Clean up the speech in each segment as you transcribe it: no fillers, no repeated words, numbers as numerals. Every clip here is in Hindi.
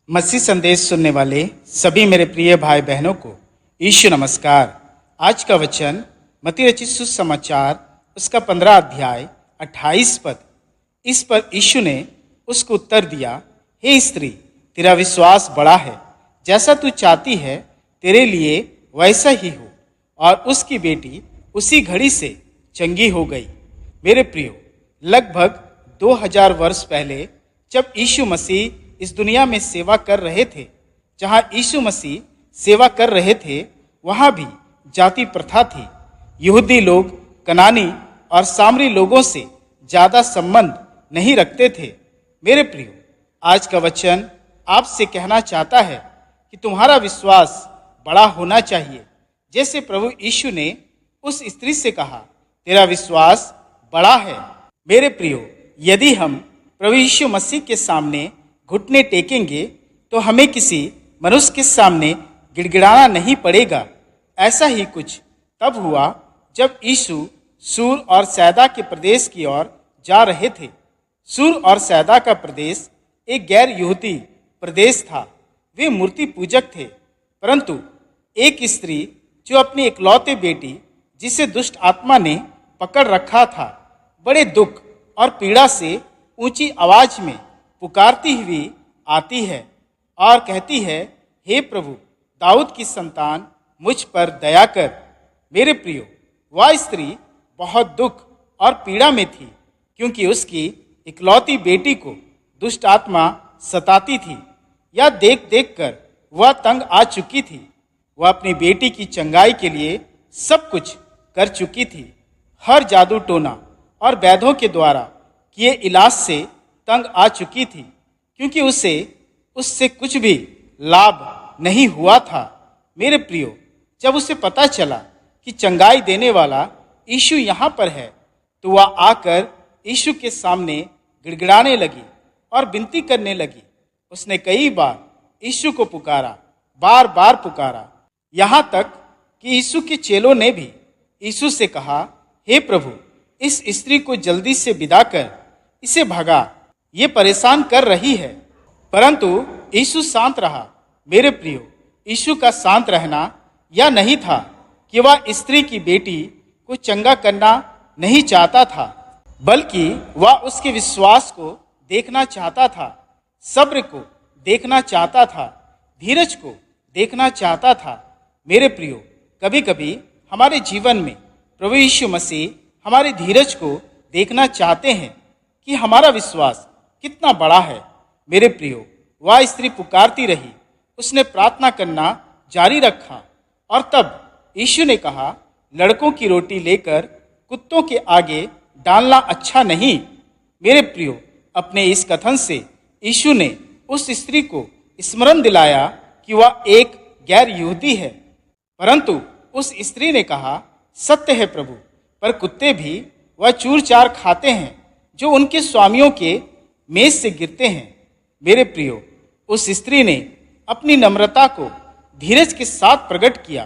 मसीह संदेश सुनने वाले सभी मेरे प्रिय भाई बहनों को यीशु नमस्कार। आज का वचन मत्ती रचित सुसमाचार उसका 15 अध्याय 28 पद। इस पर यीशु ने उसको उत्तर दिया, हे स्त्री, तेरा विश्वास बड़ा है, जैसा तू चाहती है तेरे लिए वैसा ही हो। और उसकी बेटी उसी घड़ी से चंगी हो गई। मेरे प्रियो, लगभग 2000 वर्ष पहले जब यीशु मसीह इस दुनिया में सेवा कर रहे थे, जहां यीशु मसीह सेवा कर रहे थे, वहां भी जाति प्रथा थी। यहूदी लोग कनानी और सामरी लोगों से ज्यादा संबंध नहीं रखते थे। मेरे प्रियो, आज का वचन आपसे कहना चाहता है कि तुम्हारा विश्वास बड़ा होना चाहिए, जैसे प्रभु यीशु ने उस स्त्री से कहा, तेरा विश्वास बड़ा है। मेरे प्रियो, यदि हम प्रभु यीशु मसीह के सामने घुटने टेकेंगे तो हमें किसी मनुष्य के सामने गिड़गिड़ाना नहीं पड़ेगा। ऐसा ही कुछ तब हुआ जब यीशु सूर और सैदा के प्रदेश की ओर जा रहे थे। सूर और सैदा का प्रदेश एक गैर यहूदी प्रदेश था। वे मूर्ति पूजक थे, परंतु एक स्त्री जो अपनी इकलौते बेटी, जिसे दुष्ट आत्मा ने पकड़ रखा था, बड़े दुख और पीड़ा से ऊंची आवाज में पुकारती हुई आती है और कहती है, हे प्रभु, दाऊद की संतान, मुझ पर दया कर। मेरे प्रियो, वह स्त्री बहुत दुख और पीड़ा में थी, क्योंकि उसकी इकलौती बेटी को दुष्ट आत्मा सताती थी। यह देख देख कर वह तंग आ चुकी थी। वह अपनी बेटी की चंगाई के लिए सब कुछ कर चुकी थी। हर जादू टोना और वैद्यों के द्वारा किए इलाज से तंग आ चुकी थी, क्योंकि उससे कुछ भी लाभ नहीं हुआ था। मेरे प्रियो, जब उसे पता चला कि चंगाई देने वाला यीशु यहाँ पर है, तो वह आकर यीशु के सामने गिड़गिड़ाने लगी और विनती करने लगी। उसने कई बार यीशु को पुकारा, बार बार पुकारा, यहाँ तक कि यीशु के चेलों ने भी यीशु से कहा, हे प्रभु, इस स्त्री को जल्दी से विदा कर, इसे भगा, ये परेशान कर रही है। परंतु यीशु शांत रहा। मेरे प्रियो, यीशु का शांत रहना यह नहीं था कि वह स्त्री की बेटी को चंगा करना नहीं चाहता था, बल्कि वह उसके विश्वास को देखना चाहता था, सब्र को देखना चाहता था, धीरज को देखना चाहता था। मेरे प्रियो, कभी कभी हमारे जीवन में प्रभु यीशु मसीह हमारे धीरज को देखना चाहते हैं कि हमारा विश्वास कितना बड़ा है। मेरे प्रियो, वह स्त्री पुकारती रही, उसने प्रार्थना करना जारी रखा, और तब यीशु ने कहा, लड़कों की रोटी लेकर कुत्तों के आगे डालना अच्छा नहीं। मेरे प्रियो, अपने इस कथन से यीशु ने उस स्त्री को स्मरण दिलाया कि वह एक गैर यहूदी है। परंतु उस स्त्री ने कहा, सत्य है प्रभु, पर कुत्ते भी वह चूर चार खाते हैं जो उनके स्वामियों के मेज से गिरते हैं। मेरे प्रियो, उस स्त्री ने अपनी नम्रता को धीरज के साथ प्रकट किया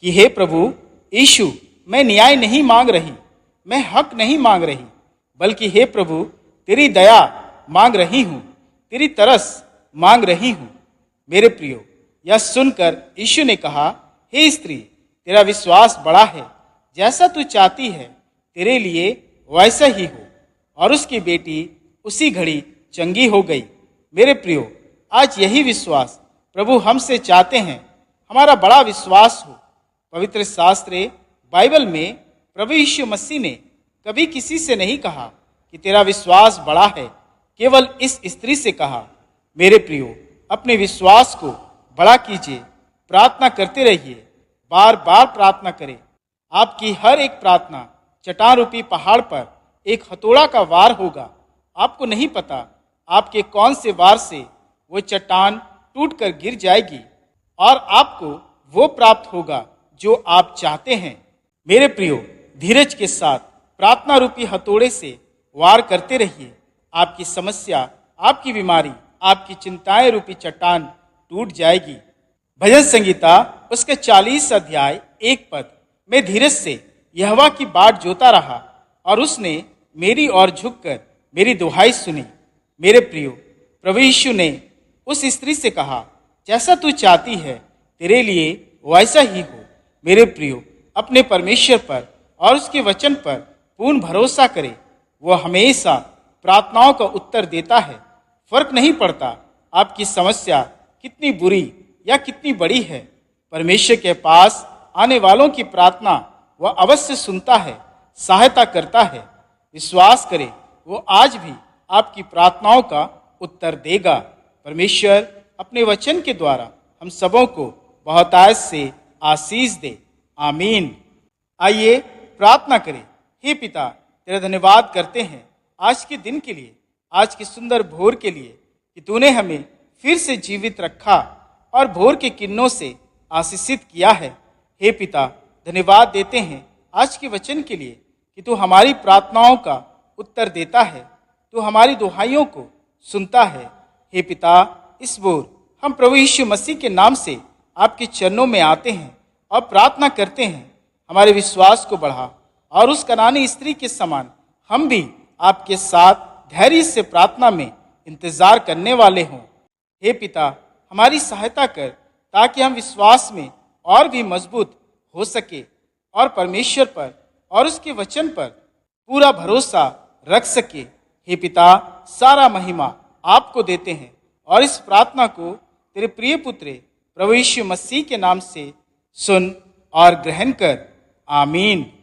कि हे प्रभु यीशु, मैं न्याय नहीं मांग रही, मैं हक नहीं मांग रही, बल्कि हे प्रभु, तेरी दया मांग रही हूँ, तेरी तरस मांग रही हूँ। मेरे प्रियो, यह सुनकर यीशु ने कहा, हे स्त्री, तेरा विश्वास बड़ा है, जैसा तू चाहती है तेरे लिए वैसा ही हो। और उसकी बेटी उसी घड़ी चंगी हो गई। मेरे प्रियो, आज यही विश्वास प्रभु हमसे चाहते हैं, हमारा बड़ा विश्वास हो। पवित्र शास्त्र बाइबल में प्रभु यीशु मसीह ने कभी किसी से नहीं कहा कि तेरा विश्वास बड़ा है, केवल इस स्त्री से कहा। मेरे प्रियो, अपने विश्वास को बड़ा कीजिए, प्रार्थना करते रहिए, बार बार प्रार्थना करें। आपकी हर एक प्रार्थना चट्टान रूपी पहाड़ पर एक हथौड़ा का वार होगा। आपको नहीं पता आपके कौन से वार से वो चट्टान टूटकर गिर जाएगी और आपको वो प्राप्त होगा जो आप चाहते हैं। मेरे प्रियो, धीरज के साथ प्रार्थना रूपी हथौड़े से वार करते रहिए। आपकी समस्या, आपकी बीमारी, आपकी चिंताएं रूपी चट्टान टूट जाएगी। भजन संगीता उसके 40 अध्याय 1 पद, मैं धीरज से यहोवा की बाट जोता रहा और उसने मेरी ओर झुककर मेरी दुहाई सुनी। मेरे प्रियो, प्रभु यीशु ने उस स्त्री से कहा, जैसा तू चाहती है तेरे लिए वैसा ही हो। मेरे प्रियो, अपने परमेश्वर पर और उसके वचन पर पूर्ण भरोसा करे। वह हमेशा प्रार्थनाओं का उत्तर देता है। फर्क नहीं पड़ता आपकी समस्या कितनी बुरी या कितनी बड़ी है, परमेश्वर के पास आने वालों की प्रार्थना वह अवश्य सुनता है, सहायता करता है। विश्वास करें, वो आज भी आपकी प्रार्थनाओं का उत्तर देगा। परमेश्वर अपने वचन के द्वारा हम सबों को बहुतायत से आशीष दे। आमीन। आइए प्रार्थना करें। हे पिता, तेरा धन्यवाद करते हैं आज के दिन के लिए, आज के सुंदर भोर के लिए कि तूने हमें फिर से जीवित रखा और भोर के किरणों से आशीषित किया है। हे पिता, धन्यवाद देते हैं आज के वचन के लिए कि तू हमारी प्रार्थनाओं का उत्तर देता है, तू हमारी दुहाइयों को सुनता है। हे पिता, इस भोर हम प्रभु यीशु मसीह के नाम से आपके चरणों में आते हैं और प्रार्थना करते हैं, हमारे विश्वास को बढ़ा और उस कनानी स्त्री के समान हम भी आपके साथ धैर्य से प्रार्थना में इंतजार करने वाले हों। हे पिता, हमारी सहायता कर ताकि हम विश्वास में और भी मजबूत हो सके और परमेश्वर पर और उसके वचन पर पूरा भरोसा रख सके। हे पिता, सारा महिमा आपको देते हैं और इस प्रार्थना को तेरे प्रिय पुत्र प्रभु यीशु मसीह के नाम से सुन और ग्रहण कर। आमीन।